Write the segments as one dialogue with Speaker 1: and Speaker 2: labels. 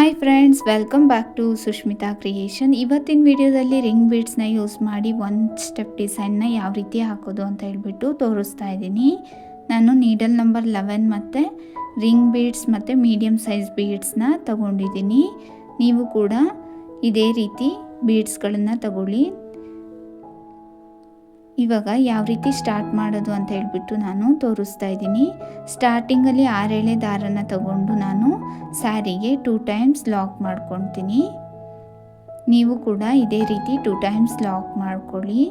Speaker 1: Hi friends, welcome back to Sushmita creation. ಇವತ್ತಿನ ವಿಡಿಯೋದಲ್ಲಿ ring ಬೀಡ್ಸ್ನ ಯೂಸ್ ಮಾಡಿ ಒನ್ ಸ್ಟೆಪ್ ಡಿಸೈನ್ನ ಯಾವ ರೀತಿ ಹಾಕೋದು ಅಂತ ಹೇಳ್ಬಿಟ್ಟು ತೋರಿಸ್ತಾ ಇದ್ದೀನಿ. ನಾನು ನೀಡಲ್ ನಂಬರ್ 11 ಮತ್ತು ರಿಂಗ್ ಬೀಡ್ಸ್ ಮತ್ತು ಮೀಡಿಯಮ್ ಸೈಜ್ ಬೀಡ್ಸ್ನ ತಗೊಂಡಿದ್ದೀನಿ. ನೀವು ಕೂಡ ಇದೇ ರೀತಿ ಬೀಡ್ಸ್ಗಳನ್ನು ತಗೊಳ್ಳಿ. ಇವಾಗ ಯಾವ ರೀತಿ ಸ್ಟಾರ್ಟ್ ಮಾಡೋದು ಅಂತ ಹೇಳ್ಬಿಟ್ಟು ನಾನು ತೋರಿಸ್ತಾ ಇದ್ದೀನಿ. ಸ್ಟಾರ್ಟಿಂಗಲ್ಲಿ 6 ಎಳೆ ದಾರನ ತಗೊಂಡು ನಾನು ಸ್ಯಾರಿಗೆ 2 ಟೈಮ್ಸ್ ಲಾಕ್ ಮಾಡ್ಕೊತೀನಿ. ನೀವು ಕೂಡ ಇದೇ ರೀತಿ 2 ಟೈಮ್ಸ್ ಲಾಕ್ ಮಾಡ್ಕೊಳ್ಳಿ.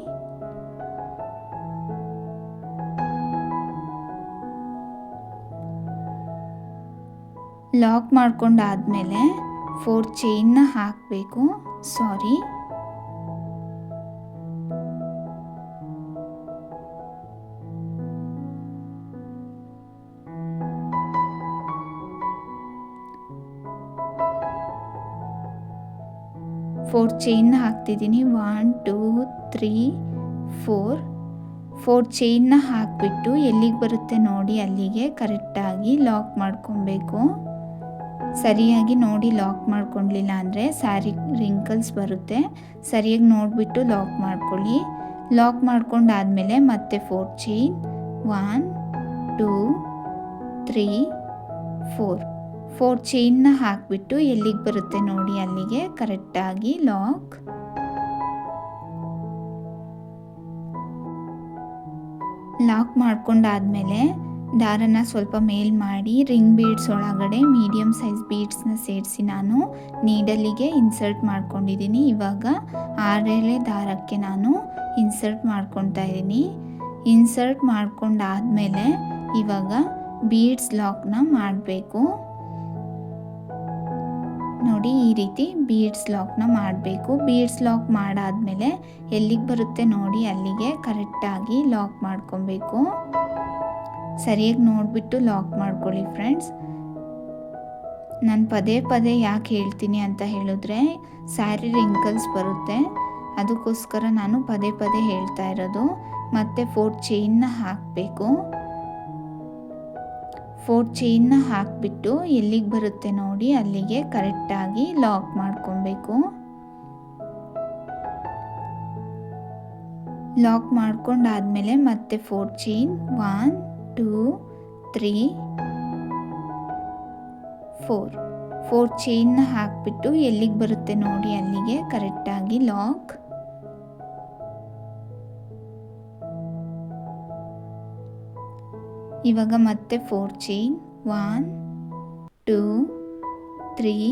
Speaker 1: ಲಾಕ್ ಮಾಡ್ಕೊಂಡಾದ್ಮೇಲೆ 4 ಚೈನ್ನ ಹಾಕಬೇಕು. ಸಾರಿ, 4 ಚೈನ್ನ ಹಾಕ್ತಿದ್ದೀನಿ. 1 2 3 4 ಚೈನ್ನ ಹಾಕಿಬಿಟ್ಟು ಎಲ್ಲಿಗೆ ಬರುತ್ತೆ ನೋಡಿ ಅಲ್ಲಿಗೆ ಕರೆಕ್ಟಾಗಿ ಲಾಕ್ ಮಾಡ್ಕೊಬೇಕು. ಸರಿಯಾಗಿ ನೋಡಿ ಲಾಕ್ ಮಾಡ್ಕೊಳ್ಲಿಲ್ಲ ಅಂದರೆ ಸ್ಯಾರಿ ರಿಂಕಲ್ಸ್ ಬರುತ್ತೆ. ಸರಿಯಾಗಿ ನೋಡಿಬಿಟ್ಟು ಲಾಕ್ ಮಾಡ್ಕೊಳ್ಳಿ. ಲಾಕ್ ಮಾಡ್ಕೊಂಡಾದ್ಮೇಲೆ ಮತ್ತೆ 4 ಚೈನ್ 1 2 3 4 ಚೈನ್ನ ಹಾಕಿಬಿಟ್ಟು ಎಲ್ಲಿಗೆ ಬರುತ್ತೆ ನೋಡಿ ಅಲ್ಲಿಗೆ ಕರೆಕ್ಟಾಗಿ ಲಾಕ್ ಮಾಡ್ಕೊಂಡಾದ್ಮೇಲೆ ದಾರನ ಸ್ವಲ್ಪ ಮೇಲ್ ಮಾಡಿ ರಿಂಗ್ ಬೀಡ್ಸ್ ಒಳಗಡೆ ಮೀಡಿಯಮ್ ಸೈಜ್ ಬೀಡ್ಸ್ನ ಸೇರಿಸಿ ನಾನು ನೀಡಲಿಗೆ ಇನ್ಸರ್ಟ್ ಮಾಡ್ಕೊಂಡಿದ್ದೀನಿ. ಇವಾಗ 6 ಎಳೆ ದಾರಕ್ಕೆ ನಾನು ಇನ್ಸರ್ಟ್ ಮಾಡ್ಕೊತಾ ಇದ್ದೀನಿ. ಇನ್ಸರ್ಟ್ ಮಾಡ್ಕೊಂಡಾದ್ಮೇಲೆ ಇವಾಗ ಬೀಡ್ಸ್ ಲಾಕ್ನ ಮಾಡಬೇಕು. ನೋಡಿ ಈ ರೀತಿ ಬೀಡ್ಸ್ ಲಾಕ್ನ ಮಾಡಬೇಕು. ಬೀಡ್ಸ್ ಲಾಕ್ ಮಾಡಾದ್ಮೇಲೆ ಎಲ್ಲಿಗೆ ಬರುತ್ತೆ ನೋಡಿ ಅಲ್ಲಿಗೆ ಕರೆಕ್ಟಾಗಿ ಲಾಕ್ ಮಾಡ್ಕೊಬೇಕು. ಸರಿಯಾಗಿ ನೋಡಿಬಿಟ್ಟು ಲಾಕ್ ಮಾಡ್ಕೊಳ್ಳಿ ಫ್ರೆಂಡ್ಸ್. ನಾನು ಪದೇ ಪದೇ ಯಾಕೆ ಹೇಳ್ತೀನಿ ಅಂತ ಹೇಳಿದ್ರೆ ಸ್ಯಾರಿ ರಿಂಕಲ್ಸ್ ಬರುತ್ತೆ, ಅದಕ್ಕೋಸ್ಕರ ನಾನು ಪದೇ ಪದೇ ಹೇಳ್ತಾ ಇರೋದು. ಮತ್ತೆ 4 ಚೈನ್ನ ಹಾಕಬೇಕು. 4 ಚೈನ್ನ ಹಾಕಿಬಿಟ್ಟು ಎಲ್ಲಿಗೆ ಬರುತ್ತೆ ನೋಡಿ ಅಲ್ಲಿಗೆ ಕರೆಕ್ಟಾಗಿ ಲಾಕ್ ಮಾಡ್ಕೊಬೇಕು. ಲಾಕ್ ಮಾಡ್ಕೊಂಡಾದ್ಮೇಲೆ ಮತ್ತೆ 4 ಚೈನ್ 1 2 3 4 ಚೈನ್ನ ಹಾಕಿಬಿಟ್ಟು ಎಲ್ಲಿಗೆ ಬರುತ್ತೆ ನೋಡಿ ಅಲ್ಲಿಗೆ ಕರೆಕ್ಟಾಗಿ ಲಾಕ್. ಇವಾಗ ಮತ್ತೆ 4 ಚೈನ್ 1 2 3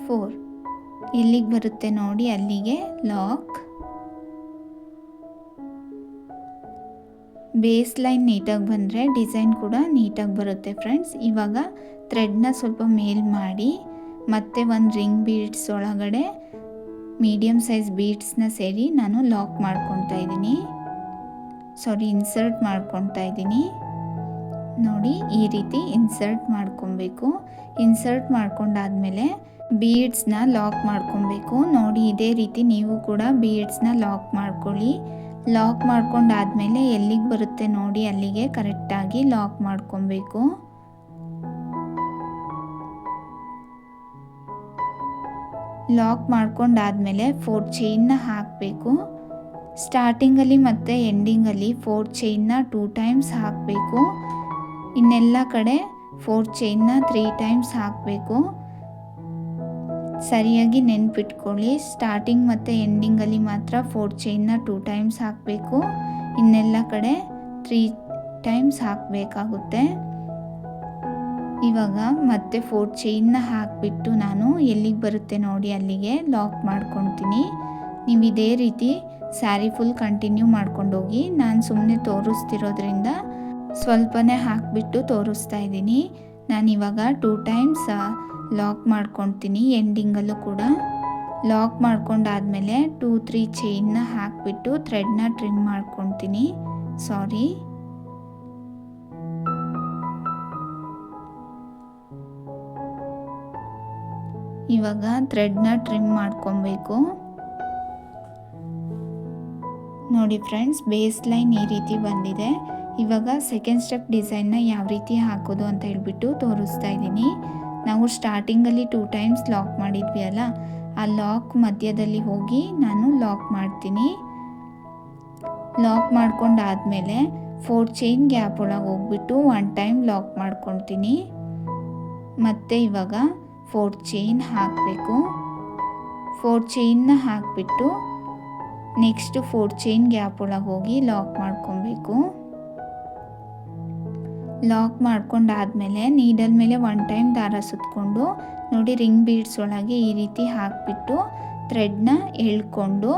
Speaker 1: 4 ಎಲ್ಲಿಗೆ ಬರುತ್ತೆ ನೋಡಿ ಅಲ್ಲಿಗೆ ಲಾಕ್. ಬೇಸ್ ಲೈನ್ ನೀಟಾಗಿ ಬಂದರೆ ಡಿಸೈನ್ ಕೂಡ ನೀಟಾಗಿ ಬರುತ್ತೆ ಫ್ರೆಂಡ್ಸ್. ಇವಾಗ ಥ್ರೆಡ್ನ ಸ್ವಲ್ಪ ಮೇಲ್ ಮಾಡಿ ಮತ್ತೆ ಒಂದು ರಿಂಗ್ ಬೀಡ್ಸ್ ಒಳಗಡೆ ಮೀಡಿಯಮ್ ಸೈಜ್ ಬೀಡ್ಸ್ನ ಸೇರಿ ನಾನು ಲಾಕ್ ಮಾಡ್ಕೊತಾ ಇದ್ದೀನಿ. ಇನ್ಸರ್ಟ್ ಮಾಡ್ಕೊತಾ ಇದ್ದೀನಿ. ನೋಡಿ ಈ ರೀತಿ ಇನ್ಸರ್ಟ್ ಮಾಡ್ಕೊಬೇಕು. ಇನ್ಸರ್ಟ್ ಮಾಡ್ಕೊಂಡಾದ್ಮೇಲೆ ಬೀಡ್ಸ್ನ ಲಾಕ್ ಮಾಡ್ಕೊಬೇಕು. ನೋಡಿ ಇದೇ ರೀತಿ ನೀವು ಕೂಡ ಬೀಡ್ಸ್ನ ಲಾಕ್ ಮಾಡ್ಕೊಳ್ಳಿ. ಲಾಕ್ ಮಾಡ್ಕೊಂಡಾದ್ಮೇಲೆ ಎಲ್ಲಿಗೆ ಬರುತ್ತೆ ನೋಡಿ ಅಲ್ಲಿಗೆ ಕರೆಕ್ಟಾಗಿ ಲಾಕ್ ಮಾಡ್ಕೊಬೇಕು. ಲಾಕ್ ಮಾಡ್ಕೊಂಡಾದ್ಮೇಲೆ 4 ಚೈನ್ನ ಹಾಕಬೇಕು. ಸ್ಟಾರ್ಟಿಂಗಲ್ಲಿ ಮತ್ತು ಎಂಡಿಂಗಲ್ಲಿ 4 ಚೈನ್ನ 2 ಟೈಮ್ಸ್ ಹಾಕಬೇಕು. ಇನ್ನೆಲ್ಲ ಕಡೆ 4 ಚೈನ್ನ 3 ಟೈಮ್ಸ್ ಹಾಕಬೇಕು. ಸರಿಯಾಗಿ ನೆನ್ಪಿಟ್ಕೊಳ್ಳಿ. ಸ್ಟಾರ್ಟಿಂಗ್ ಮತ್ತು ಎಂಡಿಂಗಲ್ಲಿ ಮಾತ್ರ 4 ಚೈನ್ನ 2 ಟೈಮ್ಸ್ ಹಾಕಬೇಕು. ಇನ್ನೆಲ್ಲ ಕಡೆ 3 ಟೈಮ್ಸ್ ಹಾಕಬೇಕಾಗುತ್ತೆ. ಇವಾಗ ಮತ್ತೆ 4 ಚೈನ್ನ ಹಾಕಿಬಿಟ್ಟು ನಾನು ಎಲ್ಲಿಗೆ ಬರುತ್ತೆ ನೋಡಿ ಅಲ್ಲಿಗೆ ಲಾಕ್ ಮಾಡ್ಕೊತೀನಿ. ನೀವು ಇದೇ ರೀತಿ ಸ್ಯಾರಿ ಫುಲ್ ಕಂಟಿನ್ಯೂ ಮಾಡ್ಕೊಂಡೋಗಿ. ನಾನು ಸುಮ್ಮನೆ ತೋರಿಸ್ತಿರೋದ್ರಿಂದ ಸ್ವಲ್ಪನೇ ಹಾಕಿಬಿಟ್ಟು ತೋರಿಸ್ತಾ ಇದ್ದೀನಿ. ನಾನಿವಾಗ 2 ಟೈಮ್ಸ್ ಲಾಕ್ ಮಾಡ್ಕೊತೀನಿ. ಎಂಡಿಂಗಲ್ಲೂ ಕೂಡ ಲಾಕ್ ಮಾಡ್ಕೊಂಡಾದ್ಮೇಲೆ 2-3 ಚೈನ್ನ ಹಾಕಿಬಿಟ್ಟು ಥ್ರೆಡ್ನ ಟ್ರಿಮ್ ಮಾಡ್ಕೊತೀನಿ. ಇವಾಗ ಥ್ರೆಡ್ನ ಟ್ರಿಮ್ ಮಾಡ್ಕೊಬೇಕು. ನೋಡಿ ಫ್ರೆಂಡ್ಸ್, ಬೇಸ್ ಲೈನ್ ಈ ರೀತಿ ಬಂದಿದೆ. ಇವಾಗ ಸೆಕೆಂಡ್ ಸ್ಟೆಪ್ ಡಿಸೈನ್ನ ಯಾವ ರೀತಿ ಹಾಕೋದು ಅಂತ ಹೇಳ್ಬಿಟ್ಟು ತೋರಿಸ್ತಾ ಇದ್ದೀನಿ. ನಾವು ಸ್ಟಾರ್ಟಿಂಗಲ್ಲಿ 2 ಟೈಮ್ಸ್ ಲಾಕ್ ಮಾಡಿದ್ವಿ ಅಲ್ಲ, ಆ ಲಾಕ್ ಮಧ್ಯದಲ್ಲಿ ಹೋಗಿ ನಾನು ಲಾಕ್ ಮಾಡ್ತೀನಿ. ಲಾಕ್ ಮಾಡ್ಕೊಂಡಾದಮೇಲೆ 4 ಚೈನ್ ಗ್ಯಾಪ್ ಒಳಗೆ ಹೋಗ್ಬಿಟ್ಟು 1 ಟೈಮ್ ಲಾಕ್ ಮಾಡ್ಕೊತೀನಿ. ಮತ್ತು ಇವಾಗ 4 ಚೈನ್ ಹಾಕಬೇಕು. 4 ಚೈನ್ನ ಹಾಕಿಬಿಟ್ಟು ನೆಕ್ಸ್ಟ್ 4 ಚೈನ್ ಗ್ಯಾಪ್ ಒಳಗೆ ಹೋಗಿ ಲಾಕ್ ಮಾಡ್ಕೊಬೇಕು. ಲಾಕ್ ಮಾಡ್ಕೊಂಡಾದಮೇಲೆ ನೀಡಲ್ ಮೇಲೆ 1 ಟೈಮ್ ದಾರ ಸುತ್ತಕೊಂಡು ನೋಡಿ, ರಿಂಗ್ ಬೀಡ್ಸ್ ಒಳಗೆ ಈ ರೀತಿ ಹಾಕಿಬಿಟ್ಟು ಥ್ರೆಡ್ನ ಎಳ್ಕೊಂಡು,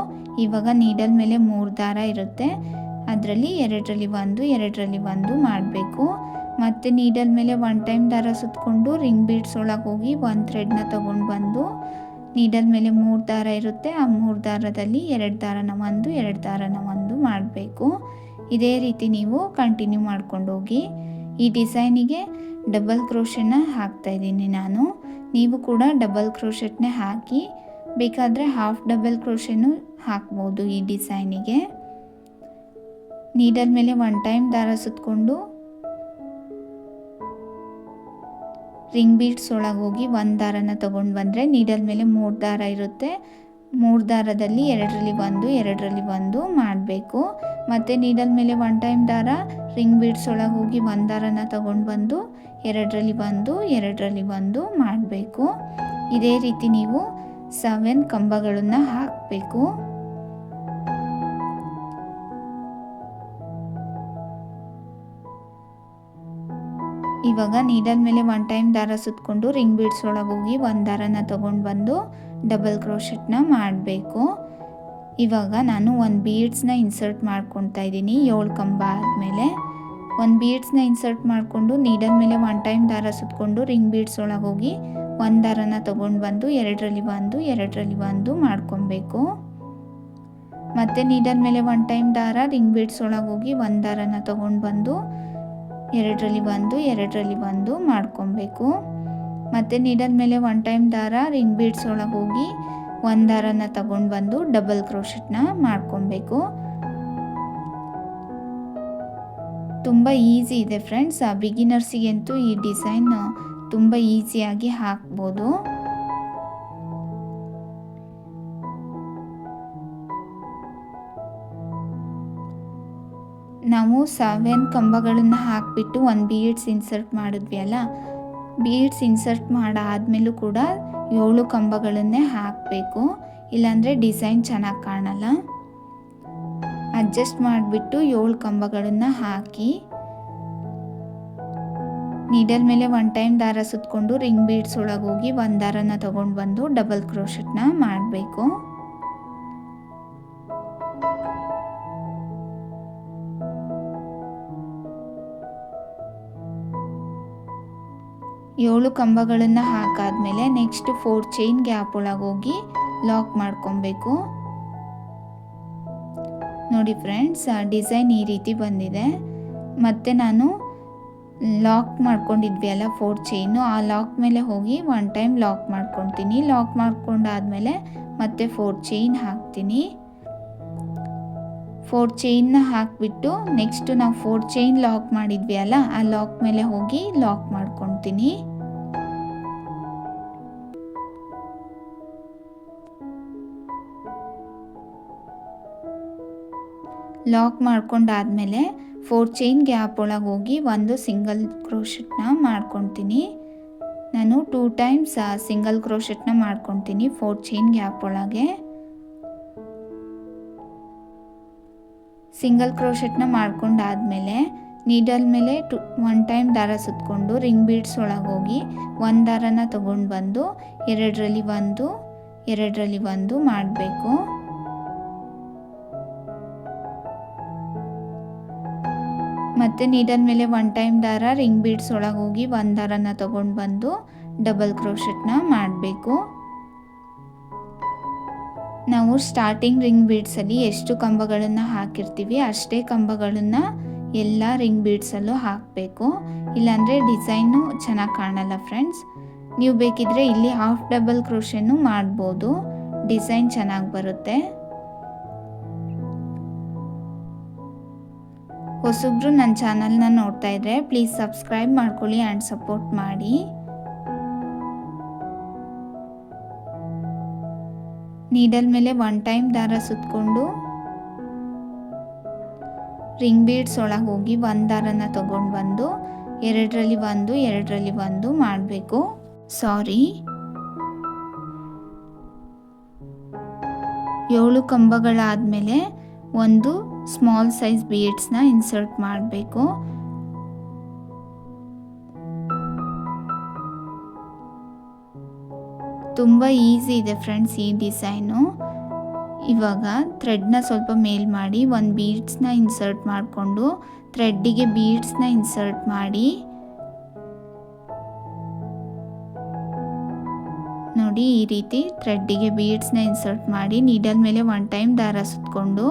Speaker 1: ಇವಾಗ ನೀಡಲ್ ಮೇಲೆ 3 ದಾರ ಇರುತ್ತೆ, ಅದರಲ್ಲಿ 2ರಲ್ಲಿ 1 2ರಲ್ಲಿ 1 ಮಾಡಬೇಕು. ಮತ್ತು ನೀಡಲ್ ಮೇಲೆ 1 ಟೈಮ್ ದಾರ ಸುತ್ತಕೊಂಡು ರಿಂಗ್ ಬೀಡ್ಸ್ ಒಳಗೆ ಹೋಗಿ 1 ಥ್ರೆಡ್ನ ತೊಗೊಂಡು ಬಂದು ನೀಡಲ್ ಮೇಲೆ 3 ದಾರ ಇರುತ್ತೆ, ಆ 3 ದಾರದಲ್ಲಿ 2 ದಾರನ 1 2 ದಾರನ 1 ಮಾಡಬೇಕು. ಇದೇ ರೀತಿ ನೀವು ಕಂಟಿನ್ಯೂ ಮಾಡ್ಕೊಂಡು ಹೋಗಿ. ಈ ಡಿಸೈನಿಗೆ ಡಬಲ್ ಕ್ರೋಶೆನ ಹಾಕ್ತಾಯಿದ್ದೀನಿ ನಾನು. ನೀವು ಕೂಡ ಡಬಲ್ ಕ್ರೋಶೆಟ್ನೇ ಹಾಕಿ, ಬೇಕಾದರೆ ಹಾಫ್ ಡಬಲ್ ಕ್ರೋಶೆನೂ ಹಾಕ್ಬೋದು ಈ ಡಿಸೈನಿಗೆ. ನೀಡಲ್ ಮೇಲೆ 1 ಟೈಮ್ ದಾರ ಸುತ್ತಕೊಂಡು ರಿಂಗ್ ಬೀಡ್ಸ್ ಒಳಗೆ ಹೋಗಿ 1 ದಾರನ ತೊಗೊಂಡು ಬಂದರೆ ನೀಡಲ್ ಮೇಲೆ 3 ದಾರ ಇರುತ್ತೆ, 3 ದಾರದಲ್ಲಿ 2ರಲ್ಲಿ 1 2ರಲ್ಲಿ 1 ಮಾಡಬೇಕು. ಮತ್ತು ನೀಡಲ್ ಮೇಲೆ 1 ಟೈಮ್ ದಾರ ರಿಂಗ್ ಬೀಡ್ಸ್ ಒಳಗೆ ಹೋಗಿ 1 ದಾರನ ತೊಗೊಂಡು ಬಂದು 2ರಲ್ಲಿ 1 2ರಲ್ಲಿ 1 ಮಾಡಬೇಕು. ಇದೇ ರೀತಿ ನೀವು 7 ಕಂಬಗಳನ್ನು ಹಾಕಬೇಕು. ಇವಾಗ ನೀಡಲ್ ಮೇಲೆ 1 ಟೈಮ್ ದಾರ ಸುತ್ತಕೊಂಡು ರಿಂಗ್ ಬೀಡ್ಸ್ ಒಳಗೆ ಹೋಗಿ 1 ದಾರನ ತೊಗೊಂಡು ಬಂದು ಡಬಲ್ ಕ್ರೋಶೆಟ್ನ ಮಾಡಬೇಕು. ಇವಾಗ ನಾನು 1 ಬೀಡ್ಸ್ನ ಇನ್ಸರ್ಟ್ ಮಾಡ್ಕೊತಾ ಇದ್ದೀನಿ. 7 ಕಂಬ ಆದಮೇಲೆ 1 ಬೀಡ್ಸ್ನ ಇನ್ಸರ್ಟ್ ಮಾಡಿಕೊಂಡು ನೀಡಲ್ ಮೇಲೆ 1 ಟೈಮ್ ದಾರ ಸುತ್ತಕೊಂಡು ರಿಂಗ್ ಬೀಡ್ಸ್ ಒಳಗೆ ಹೋಗಿ 1 ದಾರನ ತೊಗೊಂಡು ಬಂದು 2ರಲ್ಲಿ 1 2ರಲ್ಲಿ 1 ಮಾಡ್ಕೊಬೇಕು. ಮತ್ತು ನೀಡಲ್ ಮೇಲೆ 1 ಟೈಮ್ ದಾರ ರಿಂಗ್ ಬೀಡ್ಸ್ ಒಳಗೆ ಹೋಗಿ 1 ದಾರನ ತೊಗೊಂಡು ಬಂದು 2ರಲ್ಲಿ 1 2ರಲ್ಲಿ 1 ಮಾಡ್ಕೊಬೇಕು. ಮತ್ತು ನೀಡಲ್ ಮೇಲೆ 1 ಟೈಮ್ ದಾರ ರಿಂಗ್ ಬೀಡ್ಸ್ ಒಳಗೆ ಹೋಗಿ 1 ದಾರನ ತಗೊಂಡು ಬಂದು ಡಬಲ್ ಕ್ರೋಶೆಟ್ನ ಮಾಡ್ಕೊಬೇಕು. ತುಂಬ ಈಸಿ ಇದೆ ಫ್ರೆಂಡ್ಸ್. ಬಿಗಿನರ್ಸಿಗಂತೂ ಈ ಡಿಸೈನ್ ತುಂಬ ಈಸಿಯಾಗಿ ಹಾಕ್ಬೋದು. ನಾವು 7 ಕಂಬಗಳನ್ನು ಹಾಕಿಬಿಟ್ಟು 1 ಬೀಡ್ಸ್ ಇನ್ಸರ್ಟ್ ಮಾಡಿದ್ವಿ ಅಲ್ಲ, ಬೀಡ್ಸ್ ಇನ್ಸರ್ಟ್ ಮಾಡಾದ್ಮೇಲೂ ಕೂಡ 7 ಕಂಬಗಳನ್ನೇ ಹಾಕಬೇಕು, ಇಲ್ಲಾಂದರೆ ಡಿಸೈನ್ ಚೆನ್ನಾಗಿ ಕಾಣಲ್ಲ. ಅಡ್ಜಸ್ಟ್ ಮಾಡಿಬಿಟ್ಟು 7 ಕಂಬಗಳನ್ನು ಹಾಕಿ ನೀಡಲ್ ಮೇಲೆ 1 ಟೈಮ್ ದಾರ ಸುತ್ತಕೊಂಡು ರಿಂಗ್ ಬೀಡ್ಸ್ ಒಳಗೆ ಹೋಗಿ 1 ದಾರನ ತೊಗೊಂಡು ಬಂದು ಡಬಲ್ ಕ್ರೋಶೆಟ್ನ ಮಾಡಬೇಕು. ಏಳು ಕಂಬಗಳನ್ನು ಹಾಕಾದ್ಮೇಲೆ ನೆಕ್ಸ್ಟ್ 4 ಚೈನ್ ಗ್ಯಾಪ್ ಒಳಗೆ ಹೋಗಿ ಲಾಕ್ ಮಾಡ್ಕೊಬೇಕು. ನೋಡಿ ಫ್ರೆಂಡ್ಸ್, ಡಿಸೈನ್ ಈ ರೀತಿ ಬಂದಿದೆ. ಮತ್ತು ನಾನು ಲಾಕ್ ಮಾಡ್ಕೊಂಡಿದ್ವಿ ಅಲ್ಲ 4 ಚೈನು, ಆ ಲಾಕ್ ಮೇಲೆ ಹೋಗಿ 1 ಟೈಮ್ ಲಾಕ್ ಮಾಡ್ಕೊತೀನಿ. ಲಾಕ್ ಮಾಡ್ಕೊಂಡಾದ್ಮೇಲೆ ಮತ್ತೆ 4 ಚೈನ್ ಹಾಕ್ತೀನಿ. 4 ಚೈನ್ನ ಹಾಕಿಬಿಟ್ಟು ನೆಕ್ಸ್ಟ್ ನಾವು 4 ಚೈನ್ ಲಾಕ್ ಮಾಡಿದ್ವಿ ಅಲ್ಲ, ಆ ಲಾಕ್ ಮೇಲೆ ಹೋಗಿ ಲಾಕ್ ಮಾಡ್ಕೊತೀನಿ. ಲಾಕ್ ಮಾಡ್ಕೊಂಡಾದ್ಮೇಲೆ 4 ಚೈನ್ ಗ್ಯಾಪ್ ಒಳಗೆ ಹೋಗಿ ಒಂದು ಸಿಂಗಲ್ ಕ್ರೋಶೆಟ್ನ ಮಾಡ್ಕೊತೀನಿ. ನಾನು 2 ಟೈಮ್ಸ್ ಸಿಂಗಲ್ ಕ್ರೋಶೆಟ್ನ ಮಾಡ್ಕೊತೀನಿ 4 ಚೈನ್ ಗ್ಯಾಪ್ ಒಳಗೆ. ಸಿಂಗಲ್ ಕ್ರೋಶೆಟ್ನ ಮಾಡ್ಕೊಂಡಾದ್ಮೇಲೆ ನೀಡಲ್ ಮೇಲೆ 1 ಟೈಮ್ ದಾರ ಸುತ್ತಕೊಂಡು ರಿಂಗ್ ಬೀಡ್ಸ್ ಒಳಗೆ ಹೋಗಿ 1 ದಾರನ ತೊಗೊಂಡು ಬಂದು 2ರಲ್ಲಿ 1 2ರಲ್ಲಿ 1 ಮಾಡಬೇಕು. ಮತ್ತು ನೀಡಲ್ ಮೇಲೆ 1 ಟೈಮ್ ದಾರ ರಿಂಗ್ ಬೀಡ್ಸ್ ಒಳಗೆ ಹೋಗಿ 1 ದಾರನ ತೊಗೊಂಡು ಬಂದು ಡಬಲ್ ಕ್ರೋಶೆಟ್ನ ಮಾಡಬೇಕು. ನಾವು ಸ್ಟಾರ್ಟಿಂಗ್ ರಿಂಗ್ ಬೀಡ್ಸಲ್ಲಿ ಎಷ್ಟು ಕಂಬಗಳನ್ನು ಹಾಕಿರ್ತೀವಿ ಅಷ್ಟೇ ಕಂಬಗಳನ್ನು ಎಲ್ಲ ರಿಂಗ್ ಬೀಡ್ಸಲ್ಲೂ ಹಾಕಬೇಕು, ಇಲ್ಲಾಂದರೆ ಡಿಸೈನು ಚೆನ್ನಾಗಿ ಕಾಣಲ್ಲ ಫ್ರೆಂಡ್ಸ್. ನೀವು ಬೇಕಿದ್ರೆ ಇಲ್ಲಿ ಹಾಫ್ ಡಬಲ್ ಕ್ರೋಶೆನೂ ಮಾಡ್ಬೋದು, ಡಿಸೈನ್ ಚೆನ್ನಾಗಿ ಬರುತ್ತೆ. ಹೊಸಬ್ರು ನನ್ನ ಚಾನಲ್ನ ನೋಡ್ತಾ ಇದ್ದರೆ ಪ್ಲೀಸ್ ಸಬ್ಸ್ಕ್ರೈಬ್ ಮಾಡ್ಕೊಳ್ಳಿ ಆ್ಯಂಡ್ ಸಪೋರ್ಟ್ ಮಾಡಿ. ನೀಡಲ್ ಮೇಲೆ 1 ಟೈಮ್ ದಾರ ಸುತ್ತಕೊಂಡು ರಿಂಗ್ ಬೀಡ್ಸ್ ಒಳಗೆ ಹೋಗಿ ಒಂದು ದಾರನ ತಗೊಂಡು ಬಂದು ಎರಡರಲ್ಲಿ ಒಂದು ಮಾಡಬೇಕು. ಸಾರಿ, 7 ಕಂಬಗಳಾದಮೇಲೆ ಒಂದು ಸ್ಮಾಲ್ ಸೈಜ್ ಬೀಡ್ಸ್ನ ಇನ್ಸರ್ಟ್ ಮಾಡಬೇಕು. ತುಂಬ ಈಸಿ ಇದೆ ಫ್ರೆಂಡ್ಸ್ ಈ ಡಿಸೈನು. ಇವಾಗ ಥ್ರೆಡ್ನ ಸ್ವಲ್ಪ ಮೇಲ್ ಮಾಡಿ ಒಂದು ಬೀಡ್ಸ್ನ ಇನ್ಸರ್ಟ್ ಮಾಡಿಕೊಂಡು ಥ್ರೆಡ್ಡಿಗೆ ಬೀಡ್ಸ್ನ ಇನ್ಸರ್ಟ್ ಮಾಡಿ ನೋಡಿ, ಈ ರೀತಿ ಥ್ರೆಡ್ಡಿಗೆ ಬೀಡ್ಸ್ನ ಇನ್ಸರ್ಟ್ ಮಾಡಿ ನೀಡಲ್ ಮೇಲೆ 1 ಟೈಮ್ ದಾರ ಸುತ್ತಕೊಂಡು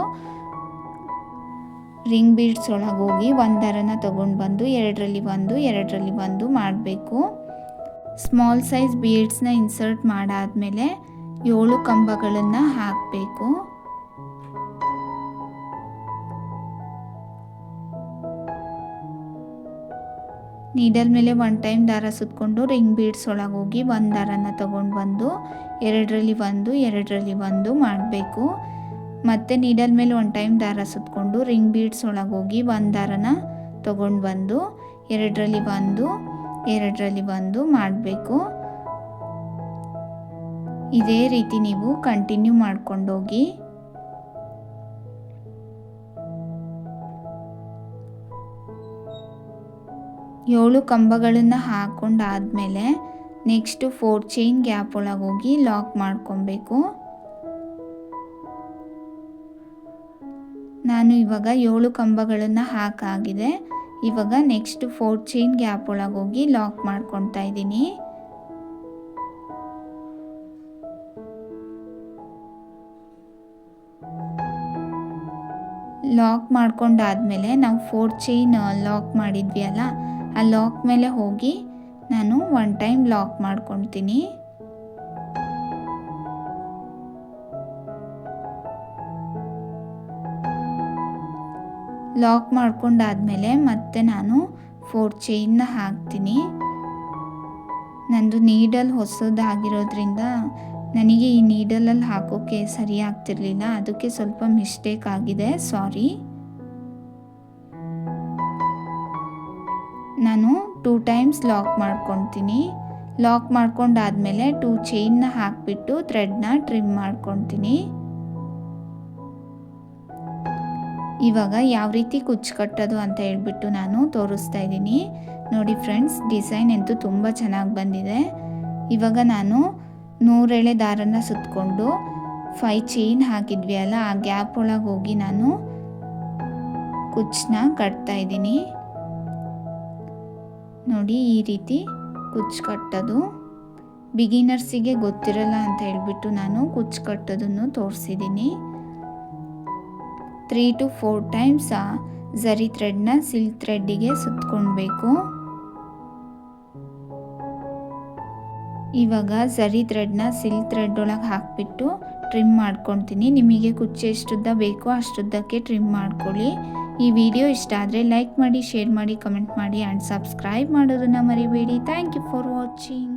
Speaker 1: ರಿಂಗ್ ಬೀಡ್ಸ್ ಒಳಗೆ ಹೋಗಿ ಒಂದು ದಾರನ ತಗೊಂಡು ಬಂದು ಎರಡರಲ್ಲಿ ಒಂದು ಮಾಡಬೇಕು. ಸ್ಮಾಲ್ ಸೈಜ್ ಬೀಡ್ಸ್ನ ಇನ್ಸರ್ಟ್ ಮಾಡಾದಮೇಲೆ 7 ಕಂಬಗಳನ್ನು ಹಾಕಬೇಕು. ನೀಡಲ್ ಮೇಲೆ 1 ಟೈಮ್ ದಾರ ಸುತ್ತಕೊಂಡು ರಿಂಗ್ ಬೀಡ್ಸ್ ಒಳಗೆ ಹೋಗಿ ಒಂದು ದಾರನ ತಗೊಂಡು ಬಂದು ಎರಡರಲ್ಲಿ ಒಂದು ಮಾಡಬೇಕು. ಮತ್ತು ನೀಡಲ್ ಮೇಲೆ 1 ಟೈಮ್ ದಾರ ಸುತ್ತಕೊಂಡು ರಿಂಗ್ ಬೀಡ್ಸ್ ಒಳಗೆ ಹೋಗಿ ಒಂದು ದಾರನ ತಗೊಂಡು ಬಂದು ಎರಡರಲ್ಲಿ ಒಂದು ಮಾಡಬೇಕು. ಇದೇ ರೀತಿ ನೀವು ಕಂಟಿನ್ಯೂ ಮಾಡ್ಕೊಂಡೋಗಿ. ಏಳು ಕಂಬಗಳನ್ನು ಹಾಕೊಂಡಾದ್ಮೇಲೆ ನೆಕ್ಸ್ಟ್ 4 ಚೈನ್ ಗ್ಯಾಪ್ ಒಳಗೆ ಹೋಗಿ ಲಾಕ್ ಮಾಡ್ಕೊಬೇಕು. ನಾನು ಇವಾಗ 7 ಕಂಬಗಳನ್ನು ಹಾಕಾಗಿದೆ. ಇವಾಗ ನೆಕ್ಸ್ಟ್ 4 ಚೈನ್ ಗ್ಯಾಪ್ ಒಳಗೆ ಹೋಗಿ ಲಾಕ್ ಮಾಡ್ಕೊತಾ ಇದ್ದೀನಿ. ಲಾಕ್ ಮಾಡ್ಕೊಂಡಾದ್ಮೇಲೆ ನಾವು 4 ಚೈನ್ ಲಾಕ್ ಮಾಡಿದ್ವಿ ಅಲ್ಲ, ಆ ಲಾಕ್ ಮೇಲೆ ಹೋಗಿ ನಾನು 1 ಟೈಮ್ ಲಾಕ್ ಮಾಡ್ಕೊತೀನಿ. ಲಾಕ್ ಮಾಡ್ಕೊಂಡಾದ್ಮೇಲೆ ಮತ್ತೆ ನಾನು 4 ಚೈನ್ನ ಹಾಕ್ತೀನಿ. ನಂದು ನೀಡಲ್ ಹೊಸದಾಗಿರೋದ್ರಿಂದ ನನಗೆ ಈ ನೀಡಲಲ್ಲಿ ಹಾಕೋಕ್ಕೆ ಸರಿ ಆಗ್ತಿರ್ಲಿಲ್ಲ, ಅದಕ್ಕೆ ಸ್ವಲ್ಪ ಮಿಸ್ಟೇಕ್ ಆಗಿದೆ, ಸಾರಿ. ನಾನು 2 ಟೈಮ್ಸ್ ಲಾಕ್ ಮಾಡ್ಕೊತೀನಿ. ಲಾಕ್ ಮಾಡ್ಕೊಂಡಾದ್ಮೇಲೆ 2 ಚೈನ್ನ ಹಾಕಿಬಿಟ್ಟು ಥ್ರೆಡ್ನ ಟ್ರಿಮ್ ಮಾಡ್ಕೊತೀನಿ. ಇವಾಗ ಯಾವ ರೀತಿ ಕುಚ್ಚು ಕಟ್ಟೋದು ಅಂತ ಹೇಳ್ಬಿಟ್ಟು ನಾನು ತೋರಿಸ್ತಾ ಇದ್ದೀನಿ. ನೋಡಿ ಫ್ರೆಂಡ್ಸ್, ಡಿಸೈನ್ ಅಂತೂ ತುಂಬ ಚೆನ್ನಾಗಿ ಬಂದಿದೆ. ಇವಾಗ ನಾನು 100 ಎಳೆ ದಾರನ ಸುತ್ತಕೊಂಡು 5 ಚೈನ್ ಹಾಕಿದ್ವಿ ಅಲ್ಲ, ಆ ಗ್ಯಾಪ್ ಒಳಗೆ ಹೋಗಿ ನಾನು ಕುಚ್ಚನ್ನ ಕಟ್ತಾ ಇದ್ದೀನಿ. ನೋಡಿ, ಈ ರೀತಿ ಕುಚ್ಚು ಕಟ್ಟೋದು ಬಿಗಿನರ್ಸಿಗೆ ಗೊತ್ತಿರಲ್ಲ ಅಂತ ಹೇಳ್ಬಿಟ್ಟು ನಾನು ಕುಚ್ಚು ಕಟ್ಟೋದನ್ನು ತೋರಿಸಿದ್ದೀನಿ. 3 to 4 ಟೈಮ್ಸ್ ಝರಿ ಥ್ರೆಡ್ನ ಸಿಲ್ಕ್ ಥ್ರೆಡ್ಡಿಗೆ ಸುತ್ತಕೊಳ್ಬೇಕು. ಇವಾಗ ಝರಿ ಥ್ರೆಡ್ನ ಸಿಲ್ಕ್ ಥ್ರೆಡ್ ಒಳಗೆ ಹಾಕಿಬಿಟ್ಟು ಟ್ರಿಮ್ ಮಾಡ್ಕೊತೀನಿ. ನಿಮಗೆ ಕುಚ್ಚು ಎಷ್ಟುದ್ದ ಬೇಕೋ ಅಷ್ಟುದ್ದಕ್ಕೆ ಟ್ರಿಮ್ ಮಾಡ್ಕೊಳ್ಳಿ. ಈ ವಿಡಿಯೋ ಇಷ್ಟ ಆದರೆ ಲೈಕ್ ಮಾಡಿ, ಶೇರ್ ಮಾಡಿ, ಕಮೆಂಟ್ ಮಾಡಿ ಆ್ಯಂಡ್ ಸಬ್ಸ್ಕ್ರೈಬ್ ಮಾಡೋದನ್ನು ಮರಿಬೇಡಿ. Thank you for watching.